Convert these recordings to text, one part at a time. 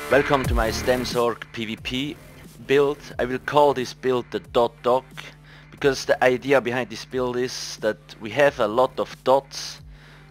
Welcome to my Stam Sorc PvP build. I will call this build the dot doc because the idea behind this build is that we have a lot of dots,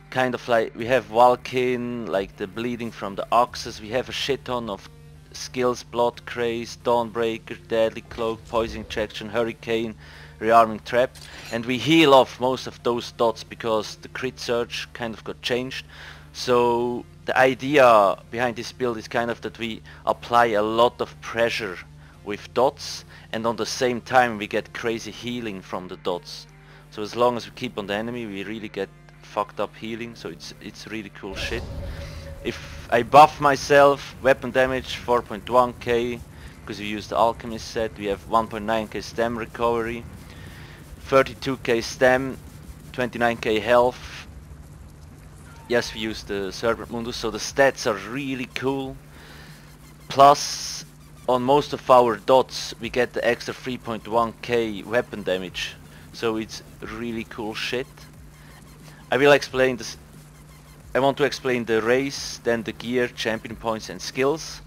kind of like we have Valkyne, like the bleeding from the axes, we have a shit ton of skills, Blood Craze, Dawnbreaker, Deadly Cloak, Poison Injection, Hurricane, Rearming Trap, and we heal off most of those dots because the crit surge kind of got changed. So the idea behind this build is kind of that we apply a lot of pressure with dots, and on the same time we get crazy healing from the dots. So as long as we keep on the enemy, we really get fucked up healing, so it's really cool shit. If I buff myself, weapon damage 4.1k, because we use the Alchemist set, we have 1.9k Stam recovery, 32k Stam, 29k health. Yes, we use the Serpent Mundus, so the stats are really cool. Plus, on most of our dots, we get the extra 3.1k weapon damage. So it's really cool shit. I will explain this. I want to explain the race, then the gear, champion points and skills.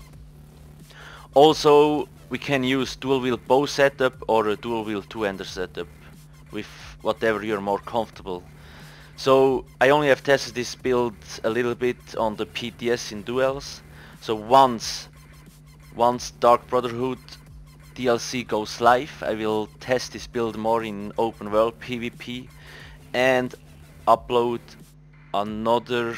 Also, we can use dual wield bow setup or a dual wield two-hander setup with whatever you're more comfortable. So I only have tested this build a little bit on the PTS in duels. So once Dark Brotherhood DLC goes live, I will test this build more in open world PvP and upload another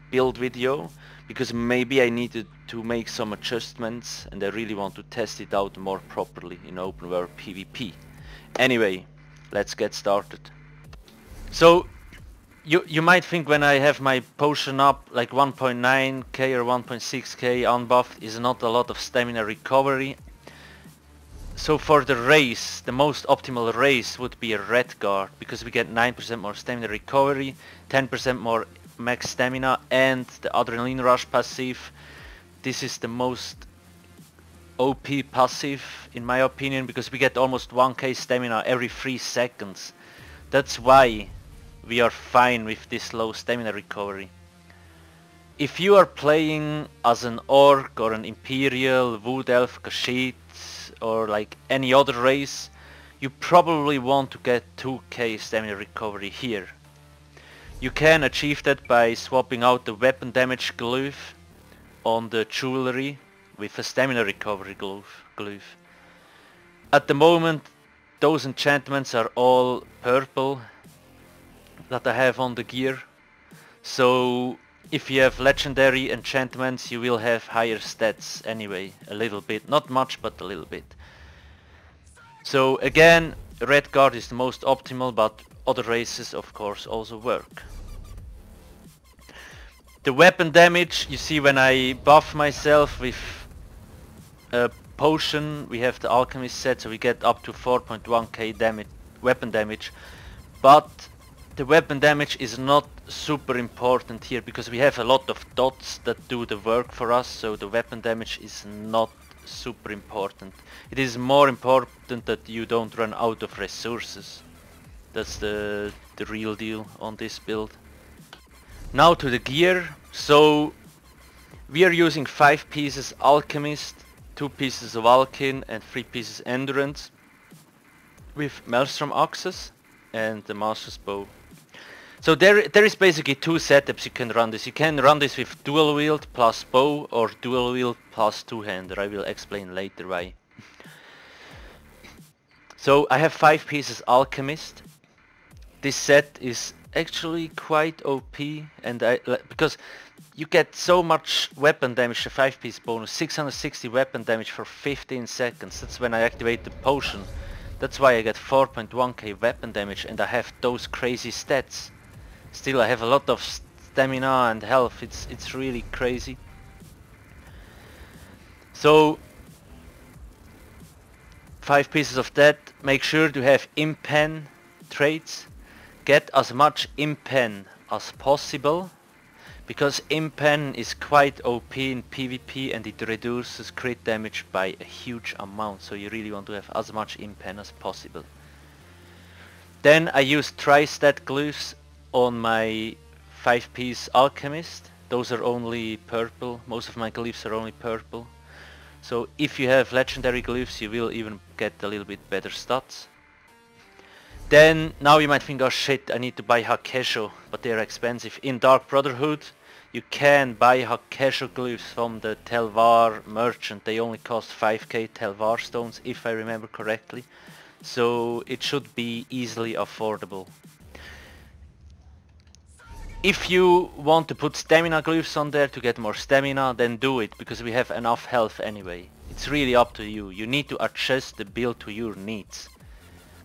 build video, because maybe I needed to make some adjustments and I really want to test it out more properly in open world PvP. Anyway, let's get started. So you might think when I have my potion up like 1.9k or 1.6k unbuffed is not a lot of stamina recovery. So for the race, the most optimal race would be a red guard, because we get 9% more stamina recovery, 10% more max stamina, and the adrenaline rush passive. This is the most OP passive in my opinion, because we get almost 1k stamina every 3 seconds. That's why we are fine with this low stamina recovery. If you are playing as an Orc or an Imperial, Wood Elf, Kashyyyk, or like any other race, you probably want to get 2k stamina recovery here. You can achieve that by swapping out the weapon damage glaive on the jewelry with a stamina recovery glaive. At the moment those enchantments are all purple that I have on the gear. So if you have legendary enchantments, you will have higher stats anyway, a little bit, not much but a little bit. So again, red guard is the most optimal, but other races of course also work. The weapon damage, you see when I buff myself with a potion, we have the Alchemist set, so we get up to 4.1k damage, weapon damage, but the weapon damage is not super important here because we have a lot of dots that do the work for us, so the weapon damage is not super important. It is more important that you don't run out of resources. That's the real deal on this build. Now to the gear. So we are using 5 pieces Alchemist, 2 pieces of Valkyne and 3 pieces Endurance with Maelstrom axes and the Master's Bow. So there is basically 2 setups you can run this. You can run this with dual wield plus bow or dual wield plus two-hander. I will explain later why. So I have 5 pieces Alchemist. This set is actually quite OP, and because you get so much weapon damage, the 5-piece bonus, 660 weapon damage for 15 seconds. That's when I activate the potion. That's why I get 4.1k weapon damage and I have those crazy stats. Still I have a lot of stamina and health, it's really crazy. So 5 pieces of that. Make sure to have impen traits. Get as much impen as possible, because impen is quite OP in PvP and it reduces crit damage by a huge amount, so you really want to have as much impen as possible. Then I use tri-stat glyphs on my 5-piece Alchemist. Those are only purple, most of my glyphs are only purple. So if you have legendary glyphs, you will even get a little bit better stats. Then now you might think, oh shit, I need to buy Hakesho, but they're expensive. In Dark Brotherhood you can buy Hakesho glyphs from the Telvar merchant. They only cost 5k Telvar stones, if I remember correctly. So it should be easily affordable. If you want to put stamina glyphs on there to get more stamina, then do it, because we have enough health anyway. It's really up to you. You need to adjust the build to your needs.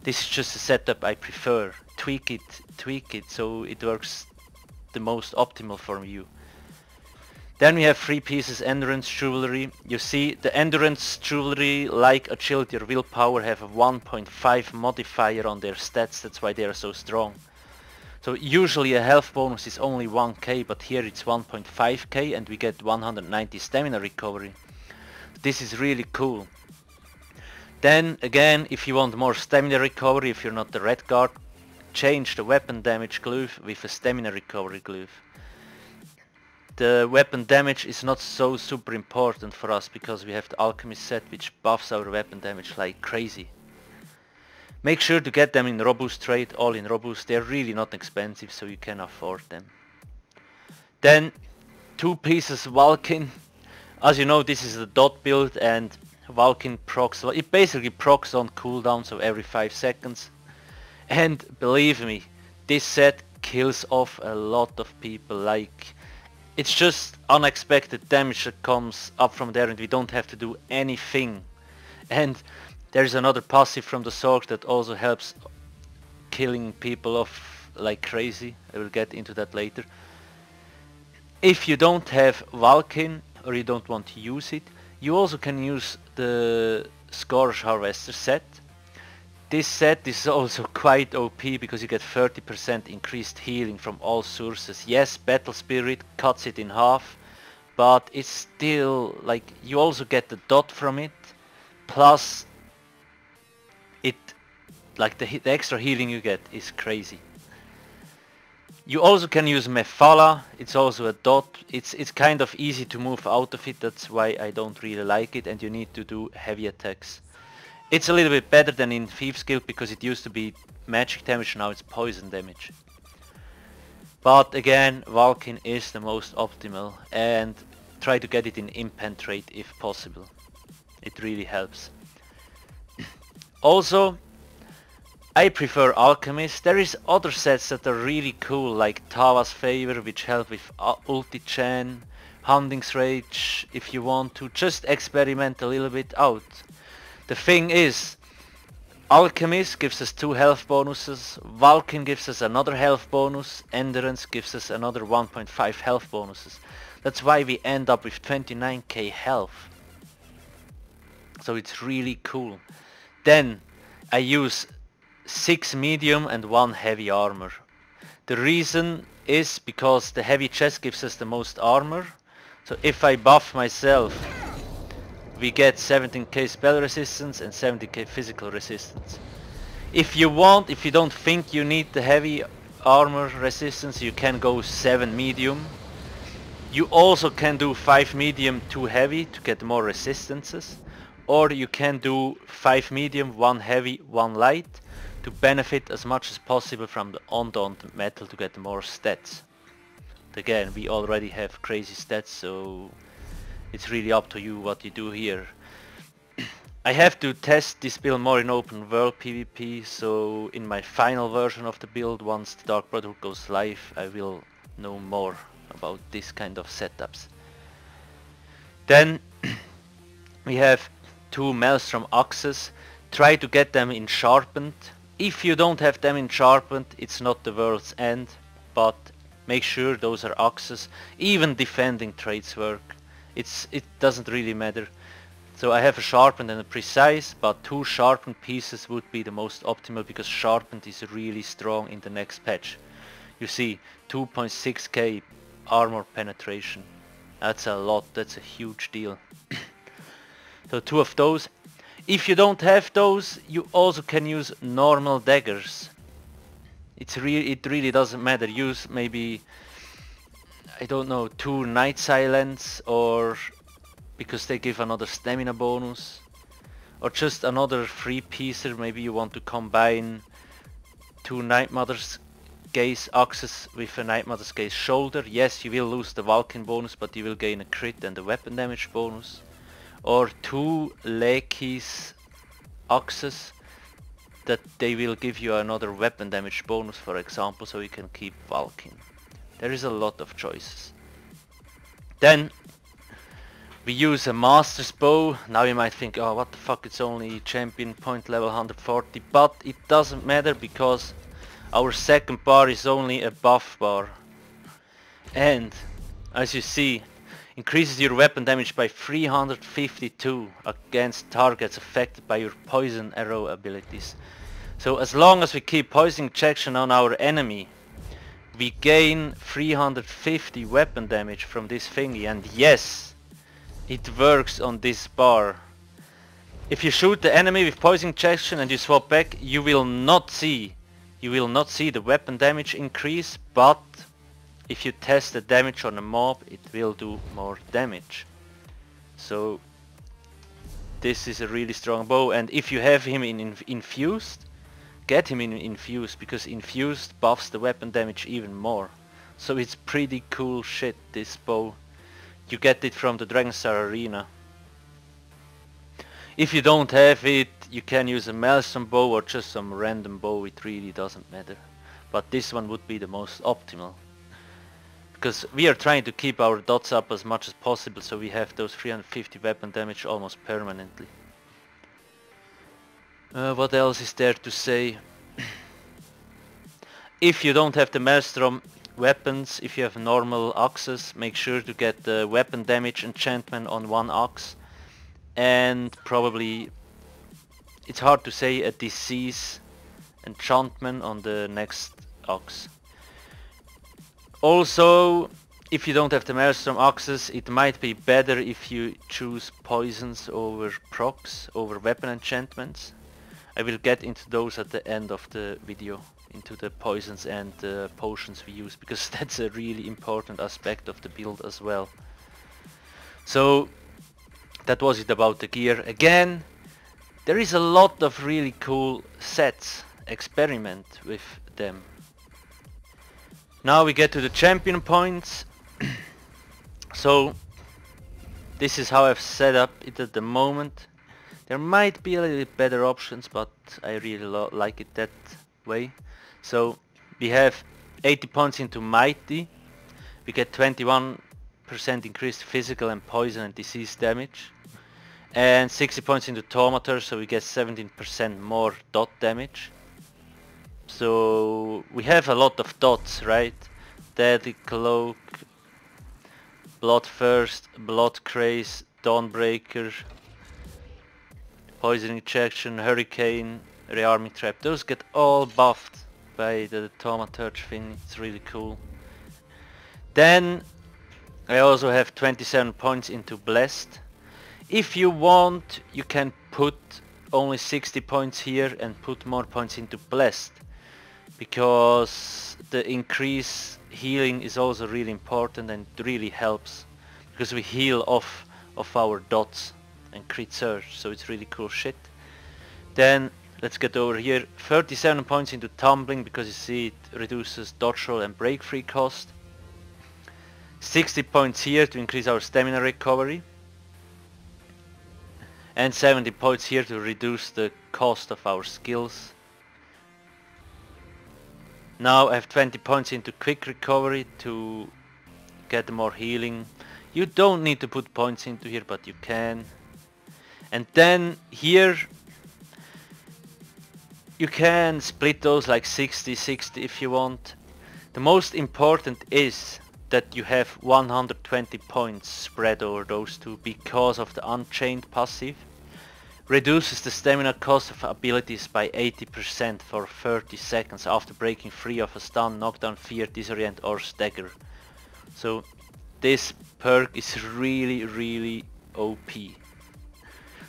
This is just a setup I prefer. Tweak it so it works the most optimal for you. Then we have 3 pieces endurance jewelry. You see, the endurance jewelry, like agility or willpower, have a 1.5 modifier on their stats. That's why they are so strong. So usually a health bonus is only 1k, but here it's 1.5k and we get 190 stamina recovery. This is really cool. Then again, if you want more stamina recovery, if you're not the red guard, change the weapon damage glyph with a stamina recovery glyph. The weapon damage is not so super important for us because we have the alchemist set, which buffs our weapon damage like crazy. Make sure to get them in robust trade, all in robust. They're really not expensive, so you can afford them. Then 2 pieces Valkin. As you know, this is a dot build and Valkin procs, it basically procs on cooldown, so every 5 seconds. And believe me, this set kills off a lot of people. Like, it's just unexpected damage that comes up from there and we don't have to do anything. And there's another passive from the Sorc that also helps killing people off like crazy. I will get into that later. If you don't have Valkin or you don't want to use it, you also can use the Scourge Harvester set. This set is also quite OP because you get 30% increased healing from all sources. Yes, Battle Spirit cuts it in half, but it's still like you also get the dot from it, plus it, like the extra healing you get is crazy. You also can use Mephala, it's also a dot. It's kind of easy to move out of it, that's why I don't really like it, and you need to do heavy attacks. It's a little bit better than in Thieves Guild because it used to be magic damage, now it's poison damage. But again, Valkin is the most optimal, and try to get it in Impenetrate if possible. It really helps. Also, I prefer Alchemist. There is other sets that are really cool, like Tava's Favor, which help with Ulti-Chan, Hunting's Rage, if you want to just experiment a little bit out. The thing is, Alchemist gives us 2 health bonuses, Valkin gives us another health bonus, Endurance gives us another 1.5 health bonuses. That's why we end up with 29k health. So it's really cool. Then I use 6 medium and 1 heavy armor. The reason is because the heavy chest gives us the most armor. So if I buff myself, we get 17k spell resistance and 70k physical resistance. If you don't think you need the heavy armor resistance, you can go 7 medium. You also can do 5 medium, 2 heavy to get more resistances. Or you can do 5 medium, 1 heavy, 1 light to benefit as much as possible from the undaunted metal to get more stats. Again, we already have crazy stats, so it's really up to you what you do here. I have to test this build more in open world PvP, so in my final version of the build, once the Dark Brotherhood goes live, I will know more about this kind of setups. Then we have 2 Maelstrom axes. Try to get them in sharpened. If you don't have them in sharpened, it's not the world's end, but make sure those are axes. Even defending trades work. It doesn't really matter. So I have a sharpened and a precise, but 2 sharpened pieces would be the most optimal because sharpened is really strong in the next patch. You see, 2.6k armor penetration. That's a lot, that's a huge deal. So 2 of those. If you don't have those, you also can use normal daggers. It really doesn't matter. Use maybe, I don't know, 2 Night Silence or because they give another stamina bonus. Or just another free piecer, maybe you want to combine 2 Night Mother's Gaze axes with a Night Mother's Gaze shoulder. Yes, you will lose the Vulcan bonus, but you will gain a crit and a weapon damage bonus. Or 2 Lakeys axes, that they will give you another weapon damage bonus, for example, so you can keep Vulcan. There is a lot of choices. Then we use a Master's Bow. Now you might think, oh what the fuck, it's only champion point level 140, but it doesn't matter because our second bar is only a buff bar. And as you see, increases your weapon damage by 352 against targets affected by your poison arrow abilities. So as long as we keep poison injection on our enemy, we gain 350 weapon damage from this thingy, and yes, it works on this bar. If you shoot the enemy with poison injection and you swap back, you will not see the weapon damage increase, but if you test the damage on a mob, it will do more damage. So this is a really strong bow, and if you have him in infused, get him in infused, because infused buffs the weapon damage even more. So it's pretty cool shit, this bow. You get it from the Dragonstar Arena. If you don't have it, you can use a Maelstrom bow or just some random bow, it really doesn't matter. But this one would be the most optimal. Because we are trying to keep our dots up as much as possible, so we have those 350 weapon damage almost permanently. What else is there to say? If you don't have the Maelstrom weapons, if you have normal axes, make sure to get the weapon damage enchantment on one axe, and probably, it's hard to say, a disease enchantment on the next axe. Also, if you don't have the Maelstrom axes, it might be better if you choose poisons over procs, over weapon enchantments. I will get into those at the end of the video, into the poisons and the potions we use, because that's a really important aspect of the build as well. So that was it about the gear. Again, there is a lot of really cool sets. Experiment with them. Now we get to the champion points. So this is how I've set up it at the moment. There might be a little bit better options, but I really like it that way. So we have 80 points into Mighty. We get 21% increased physical and poison and disease damage. And 60 points into Tomater, so we get 17% more dot damage. So we have a lot of dots, right? Deadly Cloak, Bloodthirst, Blood Craze, Dawnbreaker, Poison Injection, Hurricane, Rearming Trap. Those get all buffed by the Thaumaturge thing. It's really cool. Then I also have 27 points into Blessed. If you want, you can put only 60 points here and put more points into Blessed, because the increase healing is also really important and really helps, because we heal off of our dots and crit surge, so it's really cool shit. Then let's get over here. 37 points into Tumbling, because you see it reduces dodge roll and break free cost. 60 points here to increase our stamina recovery. And 70 points here to reduce the cost of our skills. Now I have 20 points into quick recovery to get more healing. You don't need to put points into here, but you can. And then here you can split those like 60-60 if you want. The most important is that you have 120 points spread over those two, because of the Unchained passive. Reduces the stamina cost of abilities by 80% for 30 seconds after breaking free of a stun, knockdown, fear, disorient or stagger. So this perk is really OP.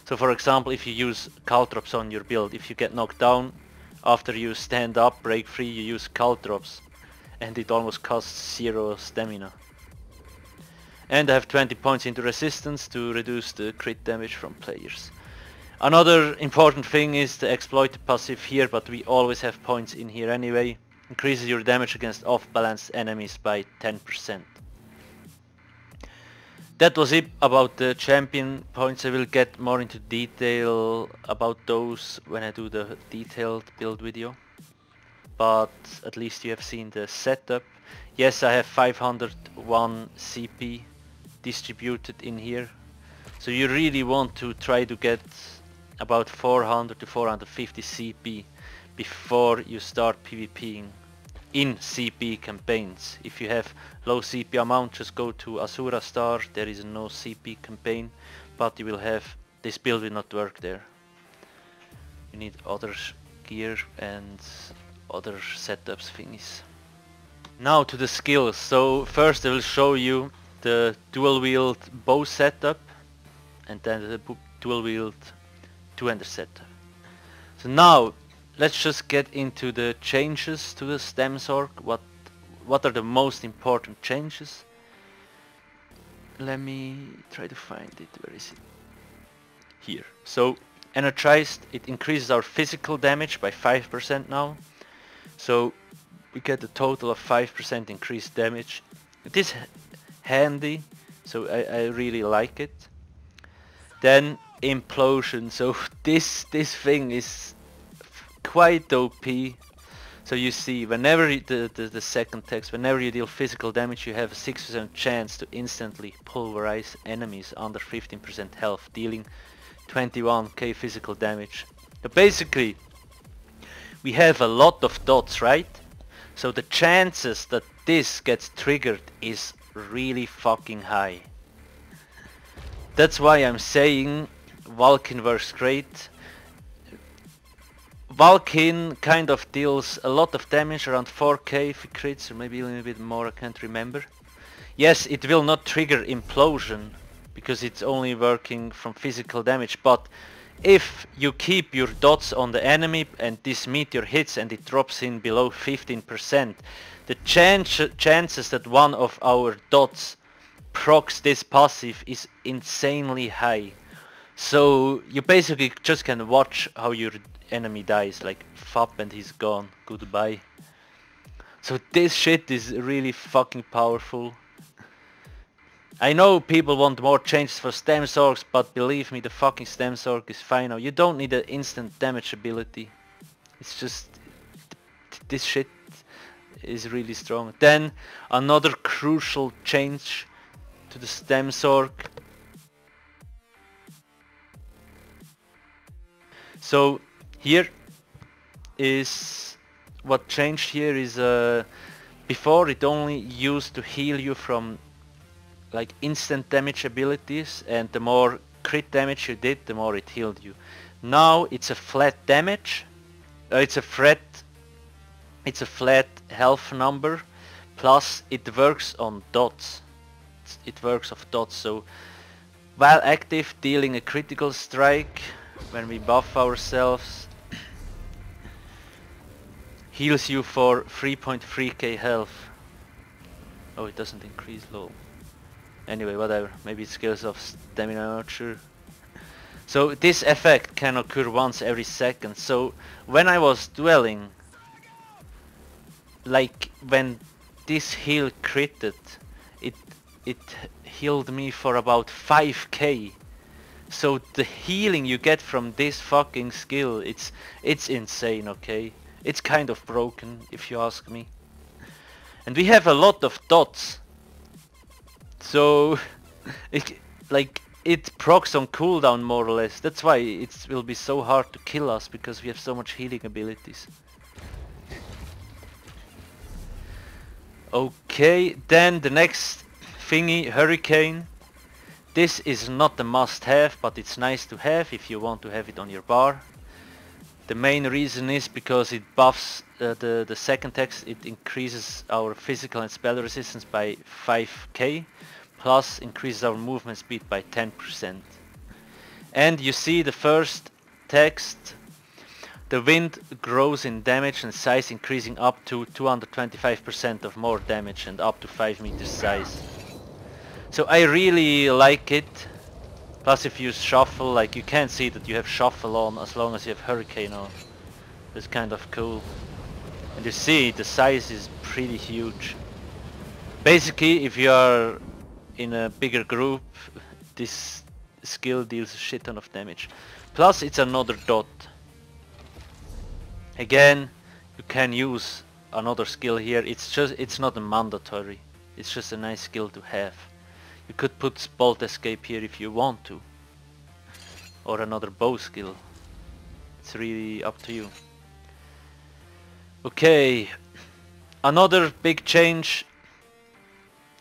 So for example, if you use Caltrops on your build, if you get knocked down, after you stand up, break free, you use Caltrops, and it almost costs 0 stamina. And I have 20 points into resistance to reduce the crit damage from players. Another important thing is the exploited passive here, but we always have points in here anyway. Increases your damage against off-balanced enemies by 10%. That was it about the champion points. I will get more into detail about those when I do the detailed build video. But at least you have seen the setup. Yes, I have 501 CP distributed in here. So you really want to try to get about 400 to 450 CP before you start PvPing in CP campaigns. If you have low CP amount, just go to Asura Star. There is no CP campaign, but you will have, this build will not work there. You need other gear and other setups thingies. Now to the skills. So first I will show you the dual wield bow setup and then the dual wield two-hander setup. So now let's just get into the changes to the Stam Sorc. What are the most important changes? Let me try to find it. Where is it? Here. So energized, it increases our physical damage by 5% now. So we get a total of 5% increased damage. It is handy, so I really like it. Then Implosion. So this thing is quite OP. So you see, whenever the second text, whenever you deal physical damage, you have a 6% chance to instantly pulverize enemies under 15% health, dealing 21k physical damage. So basically, we have a lot of dots, right? So the chances that this gets triggered is really fucking high. That's why I'm saying Valkin works great. Valkin kind of deals a lot of damage, around 4k if it crits, or maybe a little bit more, I can't remember. Yes, it will not trigger Implosion, because it's only working from physical damage, but if you keep your dots on the enemy and this meteor hits and it drops in below 15%, the chances that one of our dots procs this passive is insanely high. So you basically just can watch how your enemy dies, like fop and he's gone, goodbye. So this shit is really fucking powerful. I know people want more changes for Stam Sorcs, but believe me, the fucking Stam Sorc is fine now. You don't need an instant damage ability. It's just, this shit is really strong. Then another crucial change to the Stam Sorc. So here is what changed here is before it only used to heal you from like instant damage abilities, and the more crit damage you did, the more it healed you. Now it's a flat damage. It's a flat health number, plus it works on dots. It works off dots. So while active, dealing a critical strike when we buff ourselves heals you for 3.3k health. Oh, it doesn't increase low. Anyway, whatever. Maybe it scales off stamina, I'm not sure. So this effect can occur once every second. So when I was dueling, like when this heal critted, it healed me for about 5k. So the healing you get from this fucking skill, it's insane, okay? It's kind of broken, if you ask me. And we have a lot of dots. So it procs on cooldown more or less. That's why it will be so hard to kill us, because we have so much healing abilities. Okay, then the next thingy, Hurricane. This is not a must-have, but it's nice to have if you want to have it on your bar. The main reason is because it buffs the second text. It increases our physical and spell resistance by 5k, plus increases our movement speed by 10%. And you see the first text, the wind grows in damage and size, increasing up to 225% of more damage and up to 5 meters size. So I really like it. Plus if you shuffle, like you can't see that you have shuffle on as long as you have hurricane on. It's kind of cool. And you see the size is pretty huge. Basically if you are in a bigger group, this skill deals a shit ton of damage. Plus it's another dot. Again, you can use another skill here. It's not a mandatory. It's just a nice skill to have. You could put bolt escape here if you want to. Or another bow skill. It's really up to you. Okay, another big change.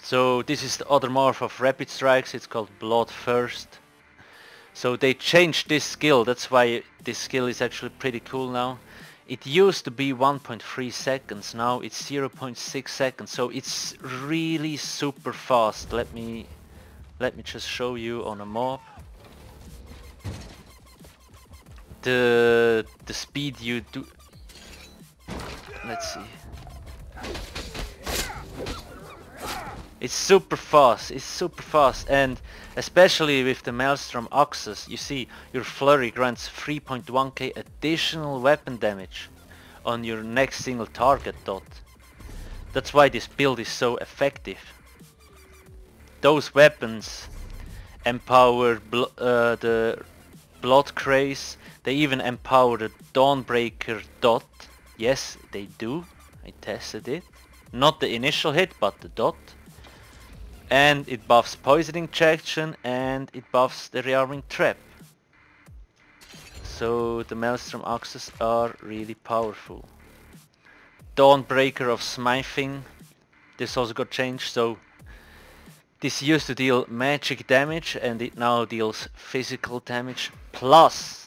So this is the other morph of rapid strikes. It's called Blood First. So they changed this skill. That's why this skill is actually pretty cool now. It used to be 1.3 seconds. Now it's 0.6 seconds. So it's really super fast. Let me just show you on a mob. The speed you do. Let's see. It's super fast, and especially with the Maelstrom Axes, you see your flurry grants 3.1k additional weapon damage on your next single target dot. That's why this build is so effective. Those weapons empower the Blood Craze, they even empower the Dawnbreaker dot. Yes, they do, I tested it. Not the initial hit, but the dot. And it buffs Poisoning Injection and it buffs the Rearming Trap. So the Maelstrom Axes are really powerful. Dawnbreaker of Smithing, this also got changed. So this used to deal magic damage and it now deals physical damage. Plus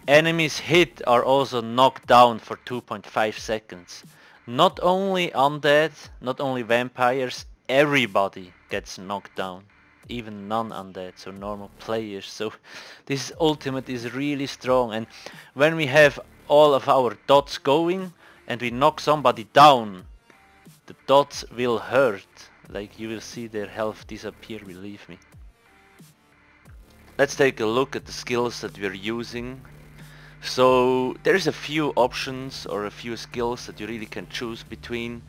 enemies hit are also knocked down for 2.5 seconds. Not only undead, not only vampires, everybody gets knocked down, even non-undead, so normal players. So this ultimate is really strong, and when we have all of our dots going and we knock somebody down, the dots will hurt. Like you will see their health disappear, believe me. Let's take a look at the skills that we're using. So there's a few options or a few skills that you really can choose between.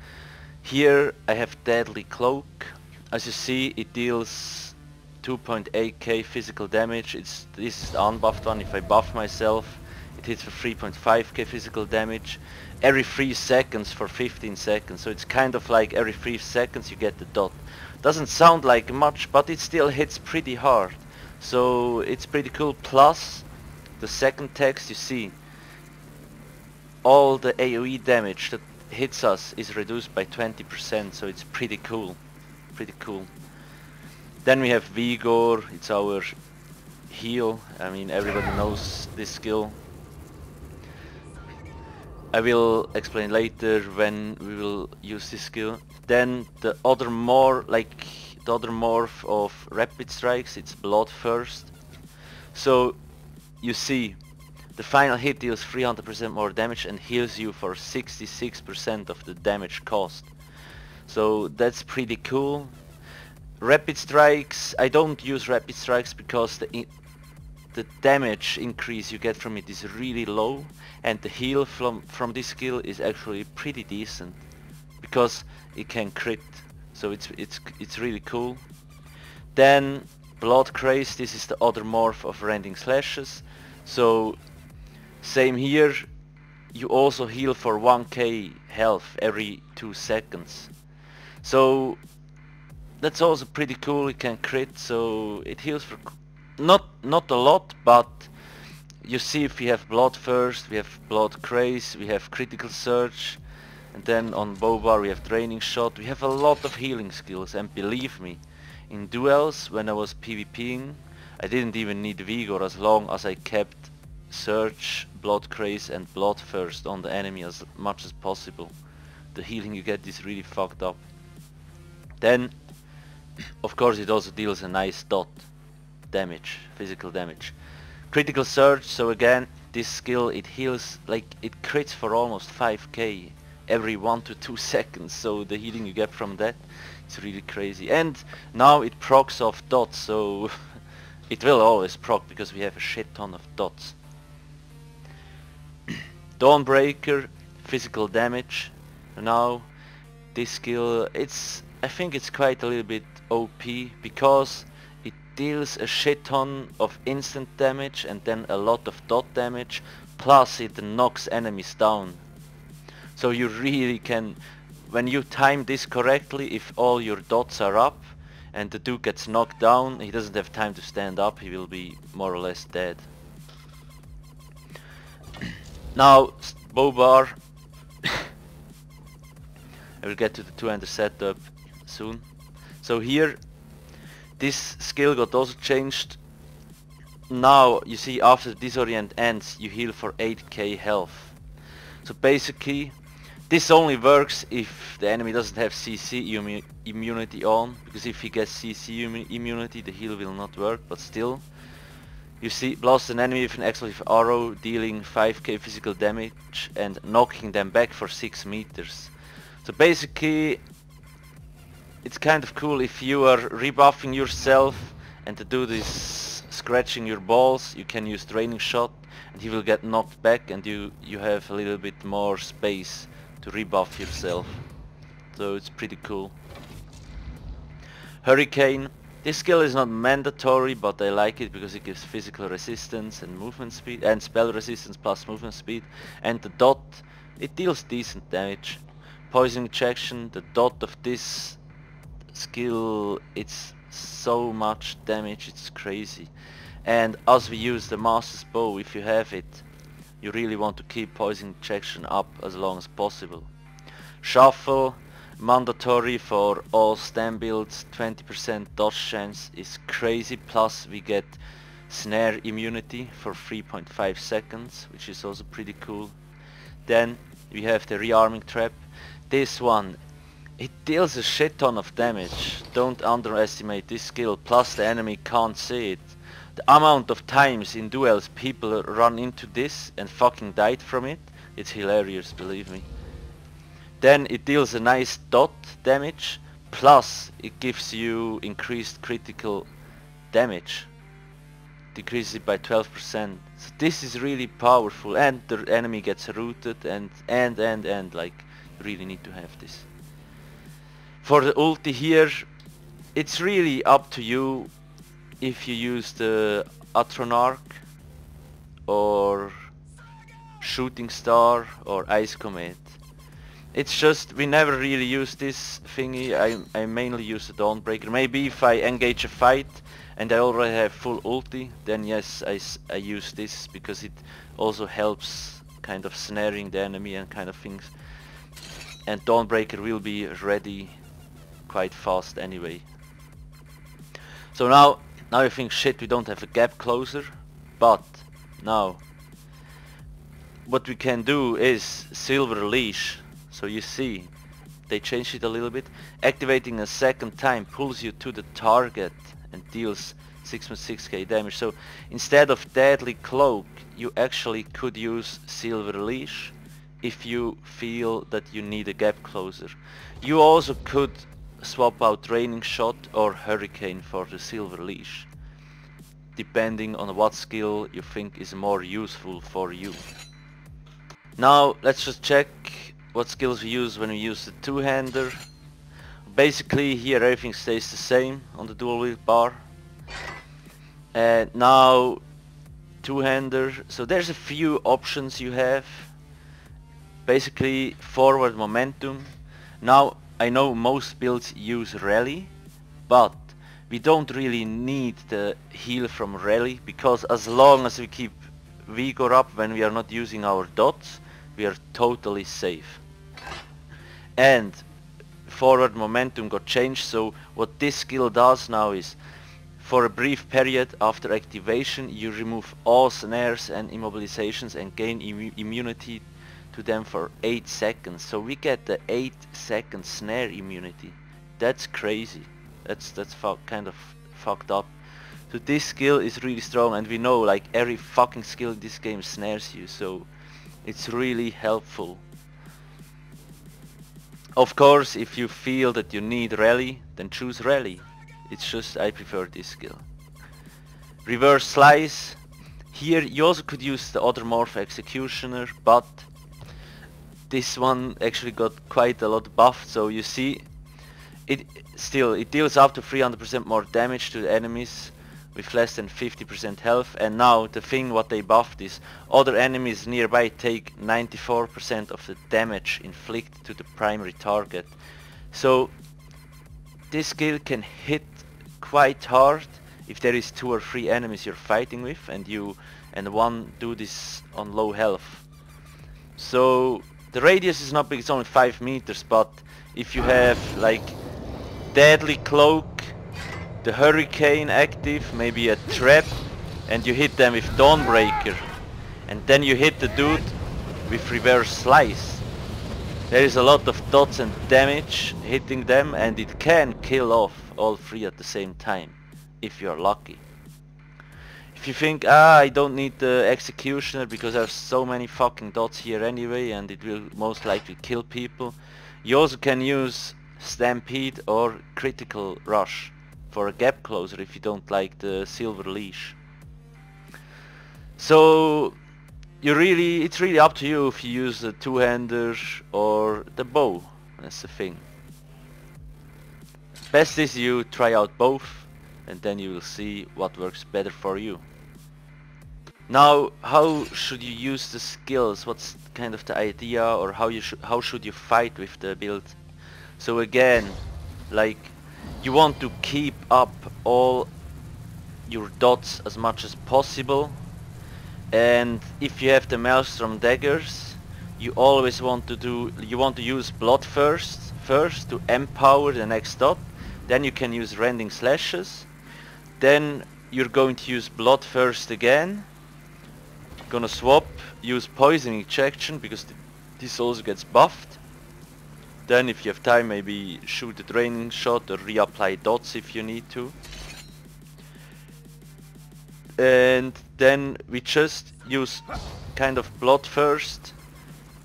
Here I have Deadly Cloak. As you see, it deals 2.8k physical damage. This is the unbuffed one. If I buff myself, it hits for 3.5k physical damage every 3 seconds for 15 seconds. So it's kind of like every 3 seconds you get the dot. Doesn't sound like much, but it still hits pretty hard. So it's pretty cool. Plus the second text, you see all the AoE damage that hits us is reduced by 20%, so it's pretty cool. Then we have Vigor, it's our heal. I mean, everybody knows this skill. I will explain later when we will use this skill. Then the other morph of rapid strikes, it's Blood First. So you see the final hit deals 300% more damage and heals you for 66% of the damage cost. So that's pretty cool. Rapid strikes, I don't use rapid strikes because the damage increase you get from it is really low, and the heal from this skill is actually pretty decent because it can crit. So it's really cool. Then Blood Craze, this is the other morph of Rending Slashes. So same here, you also heal for 1k health every 2 seconds. So that's also pretty cool. It can crit, so it heals for not a lot, but you see if we have Blood First, we have Blood Craze, we have Critical Surge, and then on Bowbar we have Draining Shot. We have a lot of healing skills, and believe me, in duels when I was PvPing, I didn't even need Vigor as long as I kept Surge, Blood Craze and Blood First on the enemy as much as possible. The healing you get is really fucked up. Then of course it also deals a nice dot damage, physical damage. Critical Surge, so again this skill, it heals, like it crits for almost 5k every 1 to 2 seconds, so the healing you get from that is really crazy. And now it procs off dots, so it will always proc because we have a shit ton of dots. Dawnbreaker, physical damage. Now this skill, I think it's quite a little bit OP because it deals a shit ton of instant damage and then a lot of dot damage, plus it knocks enemies down. So you really can, when you time this correctly, if all your dots are up and the dude gets knocked down, he doesn't have time to stand up, he will be more or less dead. Now, bow bar. I will get to the two-hander setup soon. So here, this skill got also changed. Now, you see, after the disorient ends, you heal for 8k health. So basically, this only works if the enemy doesn't have CC immunity on, because if he gets CC immunity, the heal will not work, but still. You see, blast an enemy with an explosive arrow, dealing 5k physical damage and knocking them back for 6 meters. So basically, it's kind of cool if you are rebuffing yourself and the dude is scratching your balls, you can use Draining Shot and he will get knocked back and you have a little bit more space to rebuff yourself. So it's pretty cool. Hurricane. This skill is not mandatory, but I like it because it gives physical resistance and movement speed, and spell resistance plus movement speed. And the dot, it deals decent damage. Poison injection, the dot of this skill, it's so much damage, it's crazy. And as we use the Master's Bow, if you have it, you really want to keep poison injection up as long as possible. Shuffle, mandatory for all Stam builds, 20% dodge chance is crazy, plus we get snare immunity for 3.5 seconds, which is also pretty cool. Then we have the rearming trap. This one, it deals a shit ton of damage, don't underestimate this skill, plus the enemy can't see it. The amount of times in duels people run into this and fucking died from it, it's hilarious, believe me. Then it deals a nice dot damage, plus it gives you increased critical damage. Decreases it by 12%. So this is really powerful, and the enemy gets rooted and like, you really need to have this. For the ulti here, it's really up to you if you use the Atronarch or Shooting Star or Ice Comet. It's just, we never really use this thingy. I mainly use the Dawnbreaker. Maybe if I engage a fight and I already have full ulti, then yes, I use this because it also helps kind of snaring the enemy and kind of things. And Dawnbreaker will be ready quite fast anyway. So now you think, shit, we don't have a gap closer, but now what we can do is Silver Leash. So you see, they changed it a little bit. Activating a second time pulls you to the target and deals 6.6k damage. So instead of Deadly Cloak, you actually could use Silver Leash if you feel that you need a gap closer. You also could swap out Draining Shot or Hurricane for the Silver Leash, depending on what skill you think is more useful for you. Now let's just check what skills we use when we use the two-hander. Basically here everything stays the same on the dual wield bar. And now two-hander, so there's a few options you have. Basically forward momentum. Now I know most builds use rally, but we don't really need the heal from rally, because as long as we keep vigor up when we are not using our dots, we are totally safe. And forward momentum got changed, so what this skill does now is, for a brief period after activation, you remove all snares and immobilizations and gain immunity to them for 8 seconds. So we get the 8-second snare immunity. That's crazy. That's kind of fucked up. So this skill is really strong, and we know like every fucking skill in this game snares you, so it's really helpful. Of course, if you feel that you need rally, then choose rally. It's just I prefer this skill. Reverse slice. Here you also could use the other morph executioner, but this one actually got quite a lot buffed, so you see it deals up to 300% more damage to the enemies with less than 50% health. And now the thing what they buffed is other enemies nearby take 94% of the damage inflicted to the primary target. So this skill can hit quite hard if there is 2 or 3 enemies you're fighting with and one dude is on low health. So the radius is not big, it's only 5 meters, but if you have like Deadly Cloak, the Hurricane active, maybe a Trap, and you hit them with Dawnbreaker, and then you hit the dude with Reverse Slice, there is a lot of dots and damage hitting them, and it can kill off all 3 at the same time, if you're lucky. If you think, I don't need the Executioner because there's so many fucking dots here anyway and it will most likely kill people, you also can use Stampede or Critical Rush for a gap closer if you don't like the Silver Leash. So it's really up to you if you use the two-hander or the bow. That's the thing. Best is you try out both and then you will see what works better for you. Now, how should you use the skills? What's kind of the idea, or how should you fight with the build? So again, like, you want to keep up all your dots as much as possible, and if you have the Maelstrom daggers, you always want to use blood first to empower the next dot. Then you can use rending slashes. Then you're going to use blood first again. Gonna swap, use poison injection because this also gets buffed. Then if you have time, maybe shoot a draining shot or reapply dots if you need to. And then we just use kind of blood first,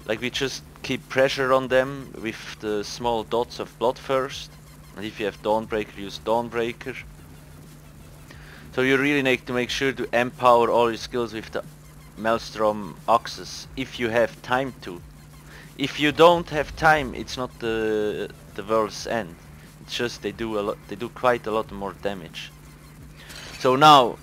like we just keep pressure on them with the small dots of blood first. And if you have Dawnbreaker, use Dawnbreaker. So you really need to make sure to empower all your skills with the Maelstrom axes if you have time to. If you don't have time, it's not the world's end. It's just they do quite a lot more damage. So now,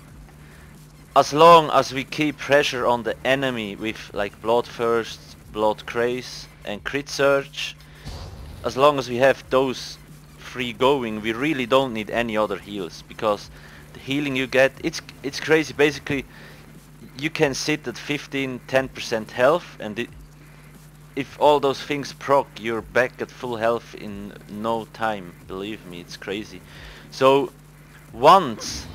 as long as we keep pressure on the enemy with like blood first, blood craze and crit surge, as long as we have those 3 going, we really don't need any other heals, because the healing you get, it's crazy. Basically you can sit at 15-10% health, and if all those things proc, you're back at full health in no time. Believe me, it's crazy. So once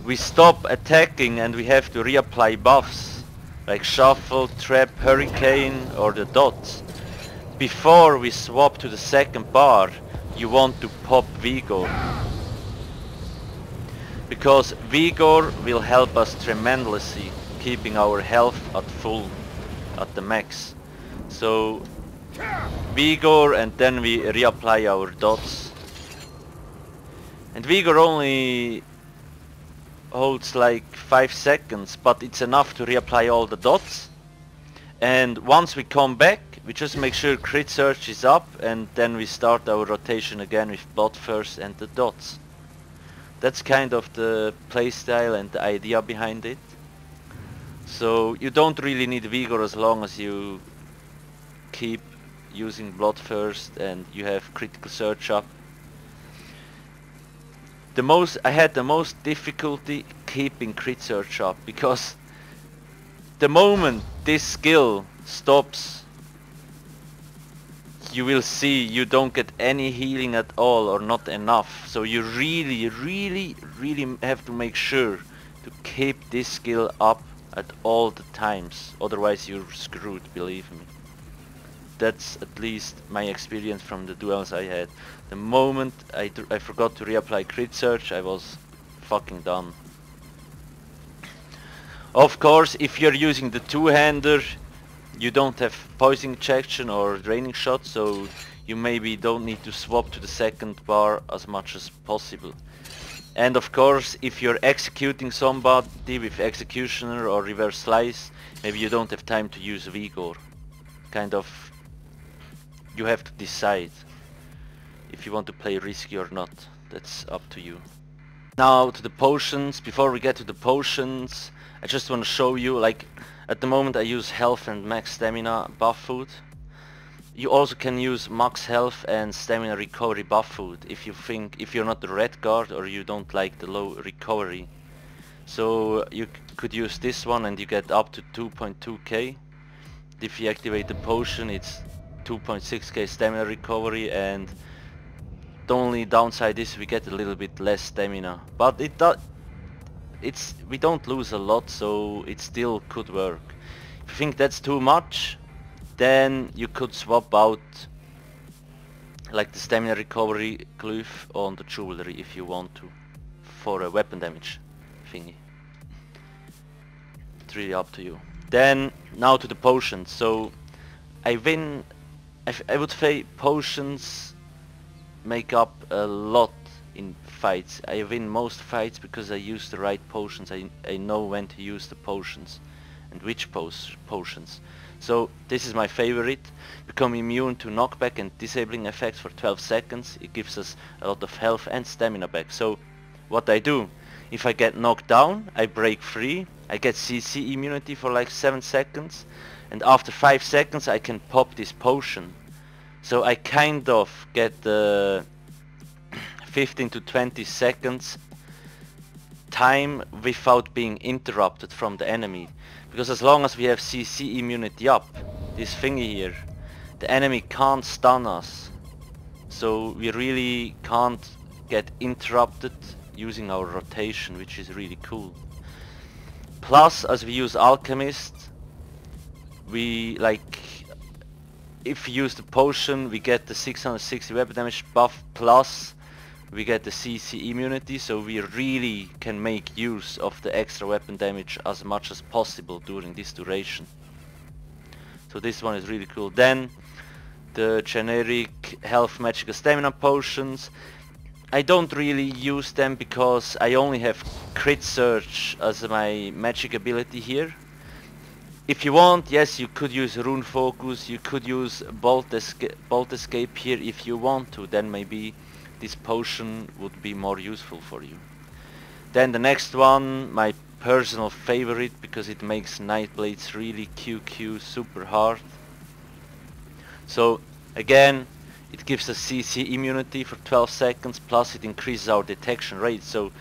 we stop attacking and we have to reapply buffs like Shuffle, Trap, Hurricane or the dots, before we swap to the second bar, you want to pop Vigor, because Vigor will help us tremendously keeping our health at the max. So Vigor, and then we reapply our dots. And Vigor only holds like 5 seconds, but it's enough to reapply all the dots. And once we come back, we just make sure crit surge is up, and then we start our rotation again with blood first and the dots. That's kind of the playstyle and the idea behind it. So you don't really need Vigor as long as you keep using blood first and you have critical surge up. I had the most difficulty keeping crit surge up, because the moment this skill stops, you will see you don't get any healing at all, or not enough. So you really have to make sure to keep this skill up at all the times, otherwise you're screwed, believe me. That's at least my experience from the duels I had. The moment I forgot to reapply crit surge, I was fucking done. Of course, if you're using the two-hander, you don't have poison injection or draining shot, so you maybe don't need to swap to the second bar as much as possible. And of course, if you're executing somebody with Executioner or Reverse Slice, maybe you don't have time to use Vigor. Kind of, you have to decide if you want to play risky or not. That's up to you. Now to the potions. Before we get to the potions, I just want to show you, like, at the moment I use health and max stamina buff food. You also can use max health and stamina recovery buff food if you're not the red guard or you don't like the low recovery. So you could use this one and you get up to 2.2k. If you activate the potion, it's 2.6k stamina recovery, and the only downside is we get a little bit less stamina, but we don't lose a lot, so it still could work. If you think that's too much, then you could swap out like the stamina recovery glyph on the jewelry if you want to, for a weapon damage thingy. It's really up to you. Then now to the potions. So I would say potions make up a lot in fights. I win most fights because I use the right potions. I know when to use the potions and which potions. So this is my favorite. Become immune to knockback and disabling effects for 12 seconds. It gives us a lot of health and stamina back. So what I do, if I get knocked down, I break free. I get CC immunity for like 7 seconds. And after 5 seconds I can pop this potion. So I kind of get 15 to 20 seconds time without being interrupted from the enemy. Because as long as we have CC immunity up, this thingy here, the enemy can't stun us. So we really can't get interrupted using our rotation, which is really cool. Plus, as we use Alchemist, we like, if we use the potion, we get the 660 weapon damage buff, plus we get the CC immunity, so we really can make use of the extra weapon damage as much as possible during this duration. So this one is really cool. Then the generic health, magic, stamina potions. I don't really use them because I only have crit surge as my magic ability here. If you want, yes, you could use rune focus, you could use bolt escape here if you want to, then maybe this potion would be more useful for you. Then the next one, my personal favorite, because it makes Nightblades really QQ super hard. So again, it gives us CC immunity for 12 seconds, plus it increases our detection rate. So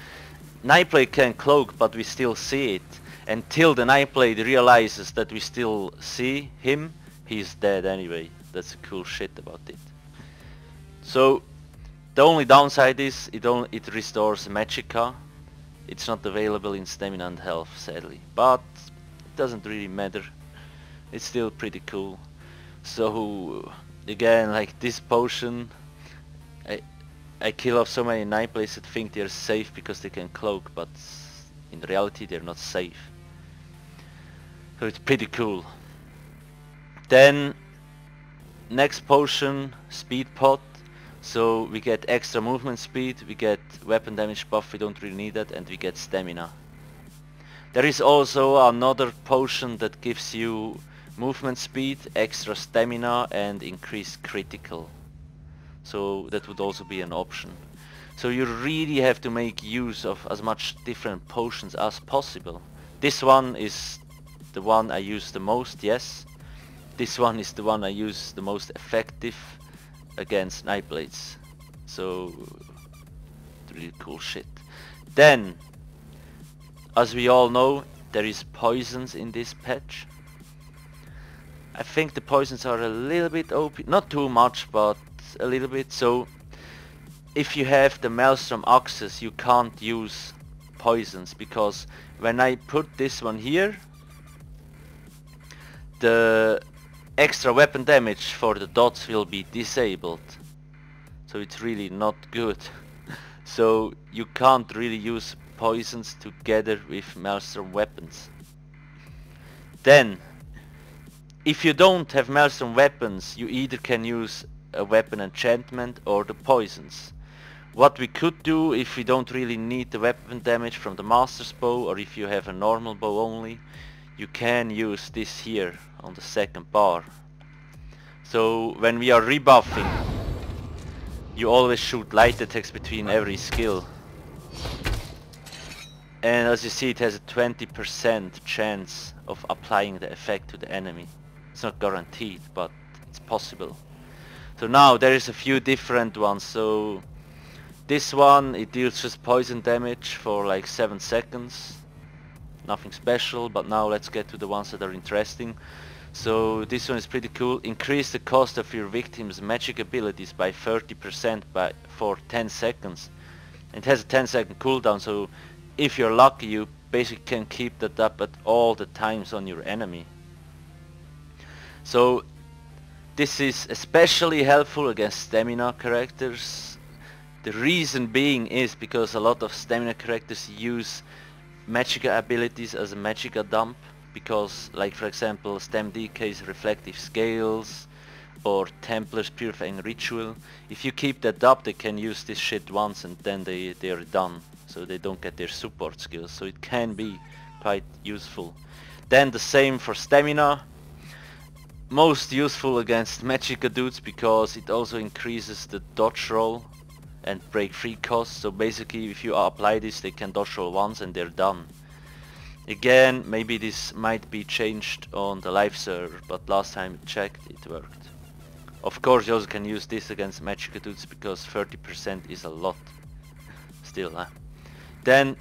Nightblade can cloak, but we still see it. Until the Nightblade realizes that we still see him, he's dead anyway. That's the cool shit about it. So the only downside is it restores Magicka. It's not available in stamina and health, sadly, but it doesn't really matter. It's still pretty cool. So again, like this potion, I kill off so many Nightblades that think they're safe because they can cloak, but in reality they're not safe. So it's pretty cool. Then next potion, Speed Pot. So we get extra movement speed, we get weapon damage buff, we don't really need that, and we get stamina. There is also another potion that gives you movement speed, extra stamina, and increased critical. So that would also be an option. So you really have to make use of as much different potions as possible. This one is the one I use the most, yes. This one is the one I use the most effective against Nightblades. So really cool shit. Then, as we all know, there is poisons in this patch. I think the poisons are a little bit OP, not too much, but a little bit. So if you have the Maelstrom Axes, you can't use poisons, because when I put this one here, the extra weapon damage for the dots will be disabled. So it's really not good. So you can't really use poisons together with Maelstrom weapons. Then, if you don't have Maelstrom weapons, you either can use a weapon enchantment or the poisons. What we could do if we don't really need the weapon damage from the master's bow, or if you have a normal bow only, you can use this here on the second bar. So when we are rebuffing, you always shoot light attacks between every skill. And as you see, it has a 20% chance of applying the effect to the enemy. It's not guaranteed, but it's possible. So now there is a few different ones. So this one, it deals just poison damage for like 7 seconds. Nothing special, but now let's get to the ones that are interesting. So this one is pretty cool. Increase the cost of your victim's magic abilities by 30% for 10 seconds. It has a 10-second cooldown, so if you're lucky, you basically can keep that up at all the times on your enemy. So this is especially helpful against stamina characters. The reason being is because a lot of stamina characters use Magicka abilities as a Magicka dump, because like for example Stam DK's Reflective Scales or Templar's Purifying Ritual. If you keep that up, they can use this shit once and then they are done, so they don't get their support skills, so it can be quite useful. Then the same for stamina. Most useful against Magicka dudes because it also increases the dodge roll and break free cost. So basically if you apply this, they can dodge roll once and they're done. Again, maybe this might be changed on the live server, but last time I checked it worked. Of course you also can use this against Magicka dudes because 30% is a lot still. Then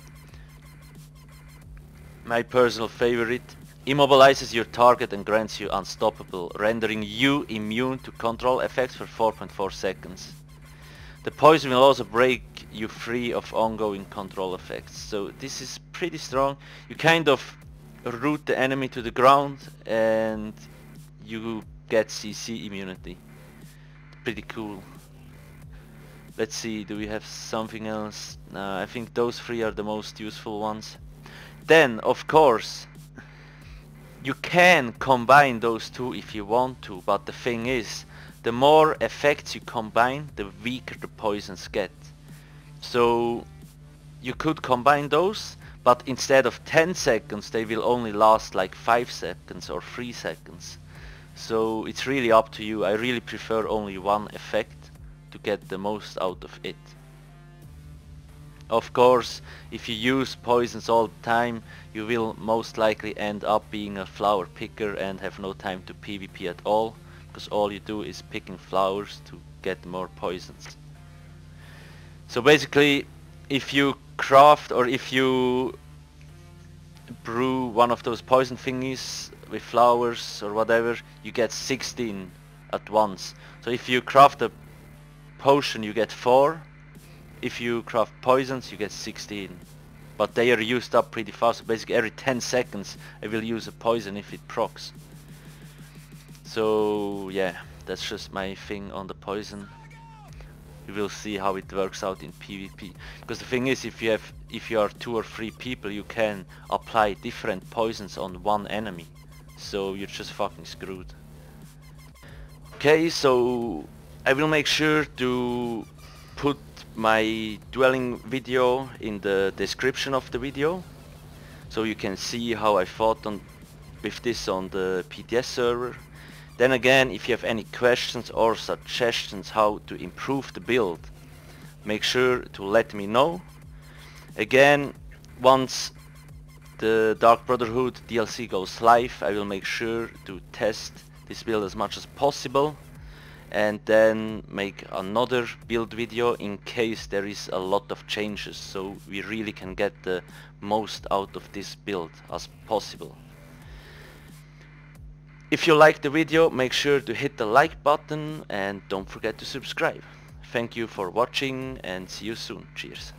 my personal favorite, immobilizes your target and grants you unstoppable, rendering you immune to control effects for 4.4 seconds. The poison will also break you free of ongoing control effects. So this is pretty strong. You kind of root the enemy to the ground and you get CC immunity. Pretty cool. Let's see, do we have something else? No, I think those three are the most useful ones. Then, of course, you can combine those two if you want to, but the thing is, the more effects you combine, the weaker the poisons get. So you could combine those, but instead of 10 seconds they will only last like 5 seconds or 3 seconds. So it's really up to you. I really prefer only one effect to get the most out of it. Of course, if you use poisons all the time, you will most likely end up being a flower picker and have no time to PvP at all, because all you do is picking flowers to get more poisons. So basically, if you craft or if you brew one of those poison thingies with flowers or whatever, you get 16 at once. So if you craft a potion, you get 4. If you craft poisons, you get 16. But they are used up pretty fast. So basically every 10 seconds I will use a poison if it procs. So yeah, that's just my thing on the poison. We will see how it works out in PvP. Because the thing is, if you are 2 or 3 people, you can apply different poisons on one enemy. So you're just fucking screwed. Okay, so I will make sure to put my dueling video in the description of the video, so you can see how I fought with this on the PTS server. Then again, if you have any questions or suggestions how to improve the build, make sure to let me know. Again, once the Dark Brotherhood DLC goes live, I will make sure to test this build as much as possible and then make another build video in case there is a lot of changes, so we really can get the most out of this build as possible. If you like the video, make sure to hit the like button and don't forget to subscribe. Thank you for watching and see you soon. Cheers.